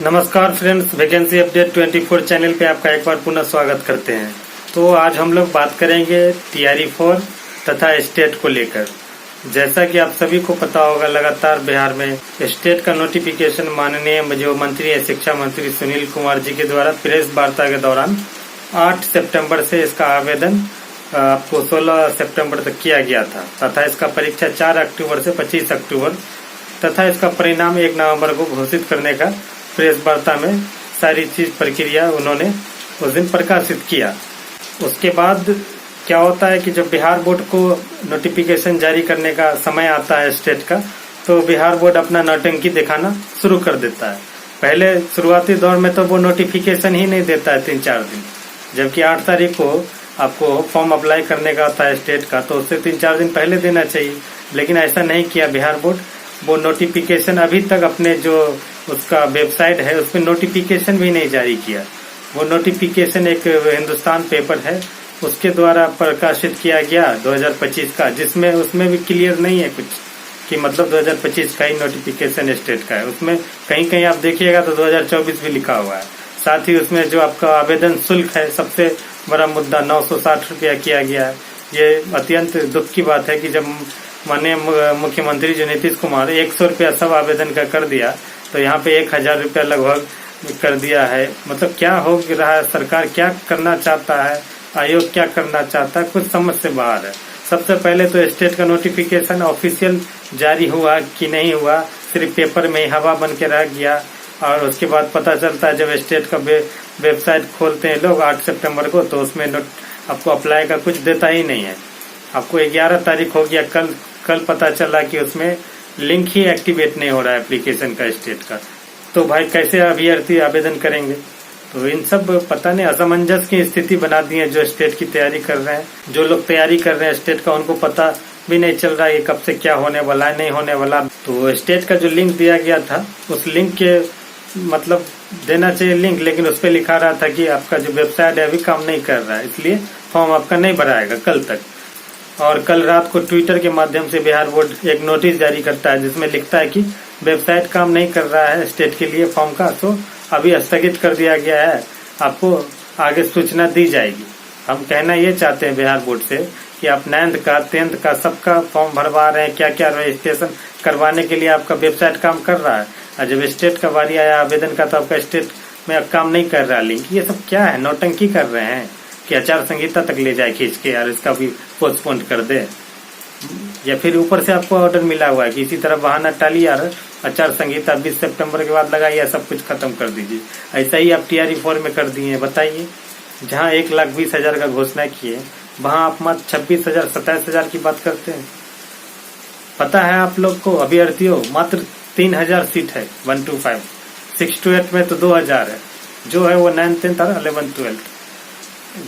नमस्कार friends, vacancy update 24 channel पे आपका एक बार पुनः स्वागत करते हैं। तो आज हम लोग बात करेंगे टीआरई 4 तथा स्टेट को लेकर। जैसा कि आप सभी को पता होगा, लगातार बिहार में स्टेट का नोटिफिकेशन माननीय जो मंत्री है शिक्षा मंत्री सुनील कुमार जी के द्वारा प्रेस वार्ता के दौरान 8 सितंबर से इसका आवेदन आपको 16 सितंबर तक किया गया था तथा इसका परीक्षा 4 अक्टूबर से 25 अक्टूबर तथा इसका परिणाम 1 नवंबर को घोषित करने का प्रेस वार्ता में सारी चीज प्रक्रिया उन्होंने उस दिन प्रकाशित किया। उसके बाद क्या होता है कि जब बिहार बोर्ड को नोटिफिकेशन जारी करने का समय आता है स्टेट का, तो बिहार बोर्ड अपना नौटंकी दिखाना शुरू कर देता है। पहले शुरुआती दौर में तो वो नोटिफिकेशन ही नहीं देता है 3-4 दिन, जबकि 8 तारीख को आपको फॉर्म अप्लाई करने का होता है स्टेट का, तो उससे 3-4 दिन पहले देना चाहिए। लेकिन ऐसा नहीं किया बिहार बोर्ड। वो नोटिफिकेशन अभी तक अपने जो उसका वेबसाइट है उसमें नोटिफिकेशन भी नहीं जारी किया। वो नोटिफिकेशन एक हिंदुस्तान पेपर है उसके द्वारा प्रकाशित किया गया 2025 का, जिसमें उसमें भी क्लियर नहीं है कुछ कि मतलब 2025 का ही नोटिफिकेशन स्टेट का है। उसमें कहीं कहीं आप देखिएगा तो 2024 भी लिखा हुआ है। साथ ही उसमें जो आपका आवेदन शुल्क है, सबसे बड़ा मुद्दा 960 रुपया किया गया है। ये अत्यंत दुख की बात है कि जब माननीय मुख्यमंत्री जो नीतीश कुमार 100 रुपया सब आवेदन का कर दिया, तो यहाँ पे 1000 रुपया लगभग कर दिया है। मतलब क्या हो रहा है, सरकार क्या करना चाहता है, आयोग क्या करना चाहता है, कुछ समझ से बाहर है। सबसे पहले तो स्टेट का नोटिफिकेशन ऑफिशियल जारी हुआ कि नहीं हुआ, सिर्फ पेपर में हवा बन के रह गया। और उसके बाद पता चलता है जब स्टेट का वेबसाइट खोलते हैं लोग 8 सितंबर को, तो उसमें आपको अप्लाई का कुछ देता ही नहीं है। आपको 11 तारीख हो गया, कल पता चला कि उसमें लिंक ही एक्टिवेट नहीं हो रहा है एप्लीकेशन का स्टेट का। तो भाई कैसे अभ्यर्थी आवेदन करेंगे? तो इन सब पता नहीं असमंजस की स्थिति बना दी है जो स्टेट की तैयारी कर रहे हैं। जो लोग तैयारी कर रहे हैं स्टेट का, उनको पता भी नहीं चल रहा है कि कब से क्या होने वाला है, नहीं होने वाला। तो स्टेट का जो लिंक दिया गया था, उस लिंक के मतलब देना चाहिए लिंक, लेकिन उस पर लिखा रहा था कि आपका जो वेबसाइट है अभी काम नहीं कर रहा है, इसलिए फॉर्म आपका नहीं भराएगा कल तक। और कल रात को ट्विटर के माध्यम से बिहार बोर्ड एक नोटिस जारी करता है जिसमें लिखता है कि वेबसाइट काम नहीं कर रहा है स्टेट के लिए फॉर्म का, तो अभी स्थगित कर दिया गया है, आपको आगे सूचना दी जाएगी। हम कहना ये चाहते हैं बिहार बोर्ड से कि आप 9th का 10th का सबका फॉर्म भरवा रहे हैं, क्या क्या रजिस्ट्रेशन करवाने के लिए आपका वेबसाइट काम कर रहा है, और जब स्टेट का बारी आया आवेदन का तो आपका स्टेट में काम नहीं कर रहा लिंक। ये सब क्या है, नौटंकी कर रहे हैं कि आचार संहिता तक ले जाए खींच के, यार इसका भी पोस्टपोन कर दे। या फिर ऊपर से आपको ऑर्डर मिला हुआ है कि इसी तरह बहाना टाली, यार आचार संहिता 20 सितंबर के बाद लगाइए, सब कुछ खत्म कर दीजिए। ऐसा ही आप टीआरई 4 में कर दिए। बताइए, जहाँ 1,20,000 का घोषणा किए, वहां आप मात्र 26,000 27,000 की बात करते हैं। पता है आप लोग को अभ्यर्थियों, मात्र 3,000 सीट है 1 to 5, 6 to 8 में तो 2,000 है। जो है वो 9th 10th और 11th 12th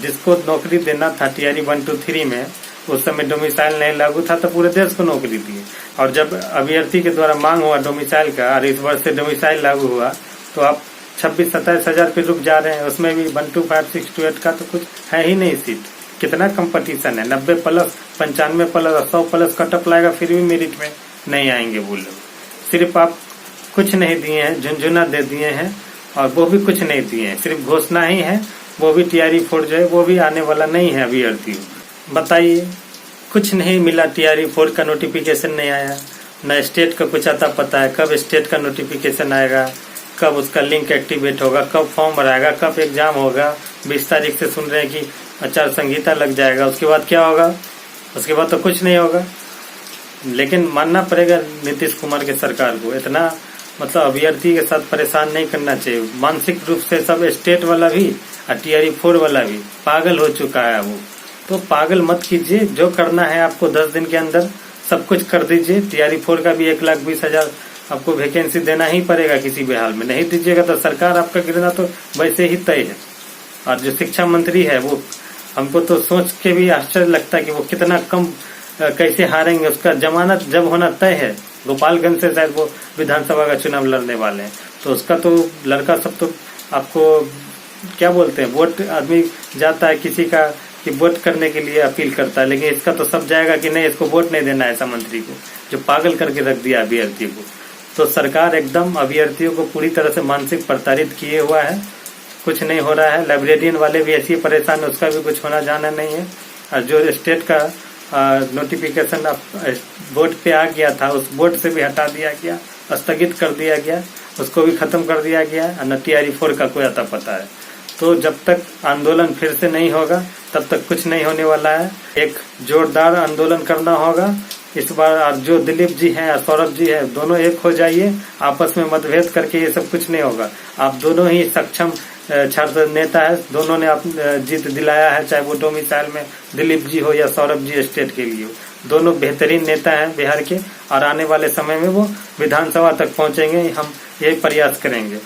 जिसको नौकरी देना था टीआरई 1 to 3 में, उस समय डोमिसाइल नहीं लागू था तो पूरे देश को नौकरी दी। और जब अभ्यर्थी के द्वारा मांग हुआ डोमिसाइल का, और इस वर्ष से डोमिसाइल लागू हुआ, तो आप 26-27,000 पे रुक जा रहे हैं। उसमें भी 1 to 5 6 to 8 का तो कुछ है ही नहीं सीट। कितना कंपटीशन है, 90 प्लस 95 प्लस और 100 प्लस कटअप लाएगा, फिर भी मेरिट में नहीं आएंगे वो लोग। सिर्फ आप कुछ नहीं दिए हैं, झुंझुना दे दिए हैं, और वो भी कुछ नहीं दिए हैं, सिर्फ घोषणा ही है। वो भी टीआरई 4 जो है वो भी आने वाला नहीं है अभ्यर्थी। बताइए, कुछ नहीं मिला, टीआरई 4 का नोटिफिकेशन नहीं आया, न स्टेट का कुछ आता पता है कब स्टेट का नोटिफिकेशन आएगा, कब उसका लिंक एक्टिवेट होगा, कब फॉर्म भराएगा, कब एग्जाम होगा। 20 तारीख से सुन रहे हैं कि आचार संहिता लग जाएगा, उसके बाद क्या होगा? उसके बाद तो कुछ नहीं होगा। लेकिन मानना पड़ेगा नीतीश कुमार की सरकार को, इतना मतलब अभ्यर्थी के साथ परेशान नहीं करना चाहिए। मानसिक रूप से सब स्टेट वाला भी और टीआरई 4 वाला भी पागल हो चुका है वो। तो पागल मत कीजिए, जो करना है आपको 10 दिन के अंदर सब कुछ कर दीजिए। टीआरई 4 का भी 1,20,000 आपको वैकेंसी देना ही पड़ेगा किसी भी हाल में। नहीं दीजिएगा तो सरकार आपका गिरना तो वैसे ही तय है। और जो शिक्षा मंत्री है वो, हमको तो सोच के भी आश्चर्य लगता है कि वो कितना कम कैसे हारेंगे। उसका जमानत जब होना तय है, गोपालगंज से शायद वो विधानसभा का चुनाव लड़ने वाले हैं, तो उसका तो लड़का सब तो आपको क्या बोलते हैं, वोट आदमी जाता है किसी का कि वोट करने के लिए अपील करता है, लेकिन इसका तो सब जाएगा कि नहीं इसको वोट नहीं देना है ऐसा मंत्री को, जो पागल करके रख दिया अभ्यर्थी को। तो सरकार एकदम अभ्यर्थियों को पूरी तरह से मानसिक प्रताड़ित किए हुआ है। कुछ नहीं हो रहा है। लाइब्रेरियन वाले भी ऐसी परेशान है, उसका भी कुछ होना जाना नहीं है। और जो स्टेट का नोटिफिकेशन बोर्ड पे आ गया था, उस बोर्ड से भी हटा दिया गया, स्थगित कर दिया गया, उसको भी खत्म कर दिया गया। न TRE 4 का कोई अता पता है। तो जब तक आंदोलन फिर से नहीं होगा तब तक कुछ नहीं होने वाला है। एक जोरदार आंदोलन करना होगा इस बार। जो दिलीप जी हैं और सौरभ जी हैं, दोनों एक हो जाइए। आपस में मतभेद करके ये सब कुछ नहीं होगा। आप दोनों ही सक्षम छात्र नेता है, दोनों ने जीत दिलाया है, चाहे वो डोमिसाइल में दिलीप जी हो या सौरभ जी स्टेट के लिए हो। दोनों बेहतरीन नेता हैं बिहार के, और आने वाले समय में वो विधानसभा तक पहुंचेंगे। हम यही प्रयास करेंगे।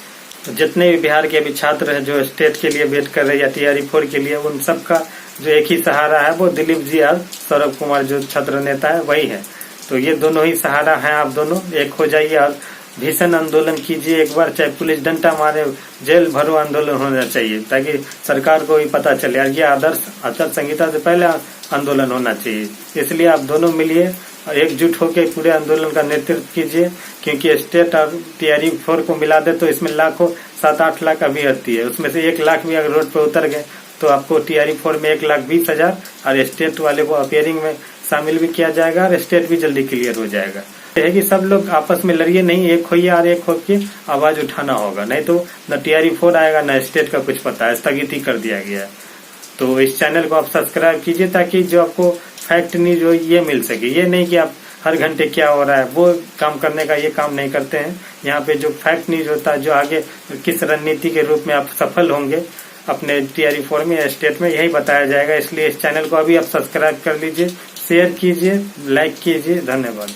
तो जितने भी बिहार के अभी छात्र हैं जो स्टेट के लिए वेट कर रहे हैं या TRE 4 के लिए, उन सबका जो एक ही सहारा है वो दिलीप जी और सौरभ कुमार जो छात्र नेता है वही है। तो ये दोनों ही सहारा हैं। आप दोनों एक हो जाइए और भीषण आंदोलन कीजिए एक बार, चाहे पुलिस डंडा मारे, जेल भरो आंदोलन होना चाहिए, ताकि सरकार को भी पता चले यार ये आदर्श आचार संहिता से पहले आंदोलन होना चाहिए। इसलिए आप दोनों मिलिए और एकजुट होकर पूरे आंदोलन का नेतृत्व कीजिए, क्योंकि स्टेट और TRE 4 को मिला दे तो इसमें लाखों 7-8 लाख अभ्यर्थी है, उसमें से 1 लाख भी अगर रोड पे उतर गए तो आपको TRE 4 में 1,20,000 और स्टेट वाले को अपियरिंग में शामिल भी किया जाएगा और स्टेट भी जल्दी क्लियर हो जाएगा। है कि सब लोग आपस में लड़िए नहीं, एक होइए और एक होके आवाज उठाना होगा, नहीं तो न TRE 4 आएगा न स्टेट का कुछ पता है, स्थगित ही कर दिया गया है। तो इस चैनल को आप सब्सक्राइब कीजिए ताकि जो आपको फैक्ट न्यूज हो ये मिल सके। ये नहीं कि आप हर घंटे क्या हो रहा है वो काम करने का ये काम नहीं करते हैं। यहाँ पे जो फैक्ट न्यूज होता है, जो आगे किस रणनीति के रूप में आप सफल होंगे अपने TRE 4 में या स्टेट में, यही बताया जाएगा। इसलिए इस चैनल को अभी आप सब्सक्राइब कर लीजिए, शेयर कीजिए, लाइक कीजिए। धन्यवाद।